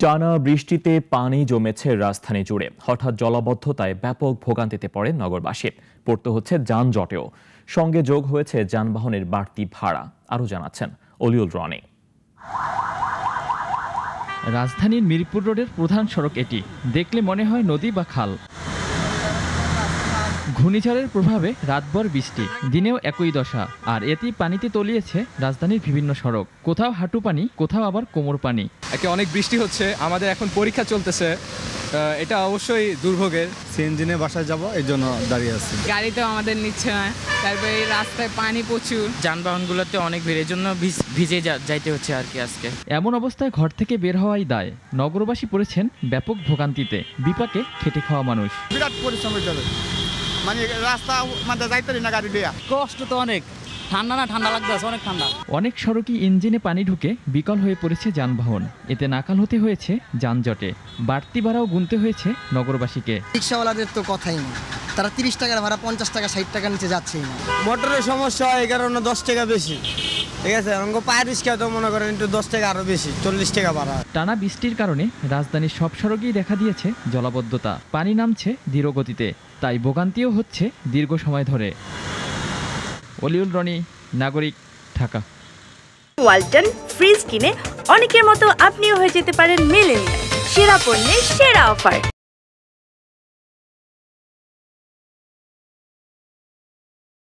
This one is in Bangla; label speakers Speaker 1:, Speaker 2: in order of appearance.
Speaker 1: টানা বৃষ্টিতে পানি জমেছে রাজধানী জুড়ে। হঠাৎ জলাবদ্ধতায় ব্যাপক ভোগান্তিতে পড়ে নগরবাসী। পড়তে হচ্ছে যানজটেও। সঙ্গে যোগ হয়েছে যানবাহনের বাড়তি ভাড়া। আরও জানাচ্ছেন অলিউল রনি।
Speaker 2: রাজধানীর মিরপুর রোডের প্রধান সড়ক এটি। দেখলে মনে হয় নদী বা খাল। ঘূর্ণিঝড়ের প্রভাবে রাতভর বৃষ্টি, দিনেও একই দশা। আর এতেই পানিতে তলিয়েছে রাজধানীর বিভিন্ন সড়ক। কোথাও হাঁটু পানি, কোথাও আবার কোমর পানি।
Speaker 3: অনেক বৃষ্টি হচ্ছে, আমাদের এখন পরীক্ষা চলতেছে। এটা অবশ্যই দুর্ভোগের।
Speaker 4: সিএনজি নিয়ে বাসায় যাবো, এই জন্য দাঁড়িয়ে আছি।
Speaker 5: গাড়িতেও আমাদের নিচ্ছে না, তারপরে রাস্তায় পানি প্রচুর,
Speaker 6: যানবাহনগুলোতে অনেক ভিড়, এই জন্য ভিজে যাইতে হচ্ছে আর কি আজকে।
Speaker 2: এমন অবস্থায় ঘর থেকে বের হওয়াই দায়। নগরবাসী পড়েছেন ব্যাপক ভোগান্তিতে। বিপাকে খেটে খাওয়া মানুষ।
Speaker 7: বিরাট পরিশ্রম হয়ে যাবে, মানে রাস্তা মানে যাইতে না গাড়ি দেয়া।
Speaker 6: কষ্ট তো অনেক, ঠান্ডা না ঠান্ডা লাগতেছে, অনেক ঠান্ডা।
Speaker 2: অনেক সড়কই ইঞ্জিনে পানি ঢুকে বিকল হয়ে পড়েছে যানবাহন। এতে নাকাল হতে হয়েছে যানজটে। বাড়তি ভাড়াও গুনতে হয়েছে নগরবাসীকে।
Speaker 8: রিক্সাওয়ালাদের তো কথাই নেই, তারা 30 টাকার ভাড়া 50 টাকা 60 টাকা নিচে যাচ্ছেই না।
Speaker 4: মোটরের সমস্যা হয়, এই কারণে 10 টাকা বেশি। ঠিক আছে, অঙ্গ পায়ের রিক্সা তো মনে করেন একটু 10 টাকা আরো বেশি, 40 টাকা ভাড়া।
Speaker 2: টানা বৃষ্টির কারণে রাজধানীর সব সড়কেই দেখা দিয়েছে জলাবদ্ধতা। পানি নামছে ধীর গতিতে, তাই ভোগান্তিও হচ্ছে দীর্ঘ সময় ধরে। অলিউল রনি, নাগরিক, ঢাকা।
Speaker 9: ওয়ালটন ফ্রিজ কিনে অনেকের মতো আপনিও হয়ে যেতে পারেন মিলেনিয়াল। সেরা পণ্যের সেরা অফার।